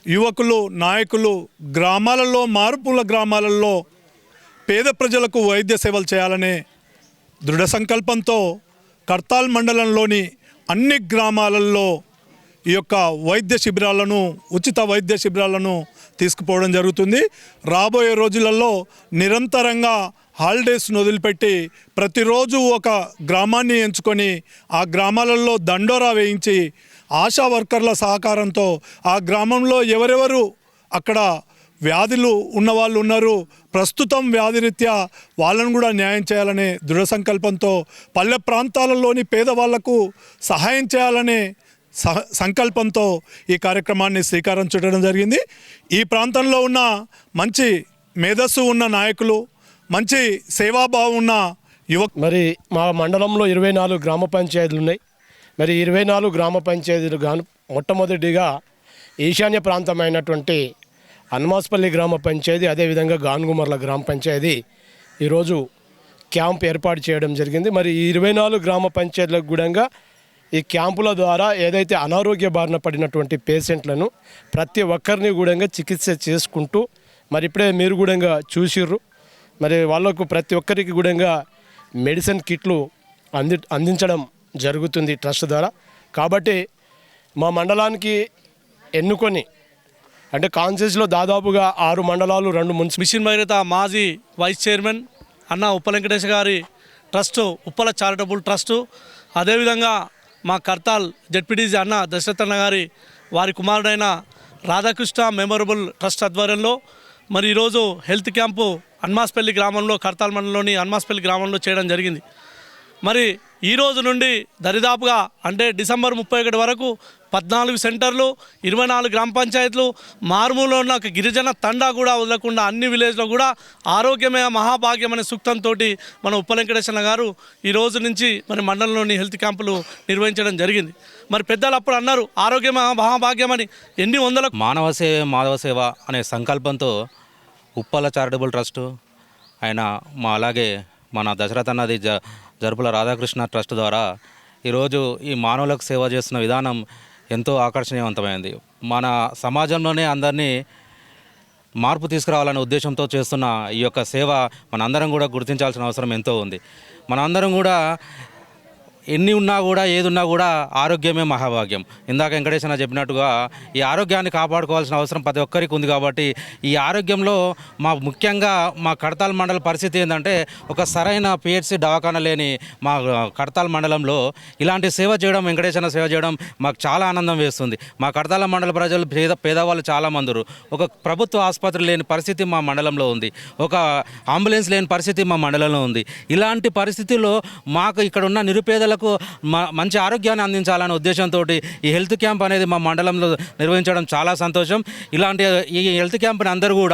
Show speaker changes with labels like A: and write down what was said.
A: యువకులు నాయకులు గ్రామాలలో మారుమూల గ్రామాలలో పేద ప్రజలకు వైద్య సేవలు చేయాలనే దృఢ సంకల్పంతో కర్తాల్ మండలంలోని అన్ని గ్రామాలలో ఈ యొక్క వైద్య శిబిరాలను ఉచిత వైద్య శిబిరాలను తీసుకుపోవడం జరుగుతుంది. రాబోయే రోజులలో నిరంతరంగా హాలిడేస్ను వదిలిపెట్టి ప్రతిరోజు ఒక గ్రామాన్ని ఎంచుకొని ఆ గ్రామాలలో దండోరా వేయించి ఆశా వర్కర్ల సహకారంతో ఆ గ్రామంలో ఎవరెవరు అక్కడ వ్యాధులు ఉన్నవాళ్ళు ఉన్నారు, ప్రస్తుతం వ్యాధిరీత్యా వాళ్ళను కూడా న్యాయం చేయాలనే దృఢ సంకల్పంతో పల్లె ప్రాంతాలలోని పేదవాళ్లకు సహాయం చేయాలనే సంకల్పంతో ఈ కార్యక్రమాన్ని శ్రీకారం చుట్టడం జరిగింది. ఈ ప్రాంతంలో ఉన్న మంచి మేధస్సు ఉన్న నాయకులు, మంచి సేవాభావం ఉన్న
B: మరి మా మండలంలో 24 గ్రామ పంచాయతీలు ఉన్నాయి. మరి 24 గ్రామ పంచాయతీలు గాను మొట్టమొదటిగా ఈశాన్య ప్రాంతమైనటువంటి హనుమాస్పల్లి గ్రామ పంచాయతీ, అదేవిధంగా గాన్గుమర్ల గ్రామ పంచాయతీ ఈరోజు క్యాంప్ ఏర్పాటు చేయడం జరిగింది. మరి ఈ 24 గ్రామ పంచాయతీలకు కూడా ఈ క్యాంపుల ద్వారా ఏదైతే అనారోగ్య బారిన పడినటువంటి పేషెంట్లను ప్రతి ఒక్కరిని కూడా చికిత్స చేసుకుంటూ, మరి ఇప్పుడే మీరు కూడా చూసిర్రు, మరి వాళ్ళకు ప్రతి ఒక్కరికి కూడా మెడిసిన్ కిట్లు అందించడం జరుగుతుంది ట్రస్ట్ ద్వారా. కాబట్టి మా మండలానికి ఎన్నుకొని అంటే కాన్సెస్లో దాదాపుగా 6 మండలాలు 2 మున్సిపల్
C: మిషన్ భగీరథ మాజీ వైస్ చైర్మన్ అన్న ఉప్పల వెంకటేష్ గారి ట్రస్టు, ఉప్పల చారిటబుల్ ట్రస్టు, అదేవిధంగా మా కర్తాల్ జెడ్పీటీసీ అన్న దశరథ్ అన్న గారి వారి కుమారుడైన రాధాకృష్ణ మెమొరబుల్ ట్రస్ట్ ఆధ్వర్యంలో మరి ఈరోజు హెల్త్ క్యాంపు హనుమాస్పల్లి గ్రామంలో, కర్తాల్ మండలంలోని హనుమాస్పల్లి గ్రామంలో చేయడం జరిగింది. మరి ఈ రోజు నుండి దరిదాపుగా అంటే డిసెంబర్ 31 వరకు 14 సెంటర్లు, 24 గ్రామ పంచాయతీలు, మారుమూలలో ఉన్న ఒక గిరిజన తండా కూడా వదలకుండా అన్ని విలేజ్లో కూడా ఆరోగ్యమే మహాభాగ్యం అనే సూక్తంతో మన ఉప్పల వెంకటేశ్వర గారు ఈ రోజు నుంచి మరి మండలంలోని హెల్త్ క్యాంపులు నిర్వహించడం జరిగింది. మరి పెద్దలు అప్పుడు అన్నారు ఆరోగ్యమే మహాభాగ్యం అని. ఎన్ని వందల
D: మానవ సేవ మాధవ సేవ అనే సంకల్పంతో ఉప్పల చారిటబుల్ ట్రస్టు ఆయన అలాగే మన దశరథ్ అన్నది జరుపుల రాధాకృష్ణ ట్రస్ట్ ద్వారా ఈరోజు ఈ మానవులకు సేవ చేస్తున్న విధానం ఎంతో ఆకర్షణీయవంతమైంది. మన సమాజంలోనే అందరినీ మార్పు తీసుకురావాలనే ఉద్దేశంతో చేస్తున్న ఈ యొక్క సేవ మనందరం కూడా గుర్తించాల్సిన అవసరం ఎంతో ఉంది. మనందరం కూడా ఎన్ని ఉన్నా కూడా ఏది ఉన్నా కూడా ఆరోగ్యమే మహాభాగ్యం. ఇందాక వెంకటేశ్వర చెప్పినట్టుగా ఈ ఆరోగ్యాన్ని కాపాడుకోవాల్సిన అవసరం ప్రతి ఒక్కరికి ఉంది. కాబట్టి ఈ ఆరోగ్యంలో ముఖ్యంగా మా కడతాల్ మండల పరిస్థితి ఏంటంటే ఒక సరైన పిహెచ్సి దవాఖాన లేని మా కడతాల్ మండలంలో ఇలాంటి సేవ చేయడం, వెంకటేశ్వర సేవ చేయడం మాకు చాలా ఆనందం వేస్తుంది. మా కడతాల మండల ప్రజలు పేదవాళ్ళు చాలామంది ఉన్నారు. ఒక ప్రభుత్వ ఆసుపత్రి లేని పరిస్థితి మా మండలంలో ఉంది. ఒక అంబులెన్స్ లేని పరిస్థితి మా మండలంలో ఉంది. ఇలాంటి పరిస్థితుల్లో మాకు ఇక్కడ ఉన్న నిరుపేదల మంచి ఆరోగ్యాన్ని అందించాలనే ఉద్దేశంతో ఈ హెల్త్ క్యాంప్ అనేది మా మండలంలో నిర్వహించడం చాలా సంతోషం. ఇలాంటి ఈ హెల్త్ క్యాంప్ని అందరూ కూడా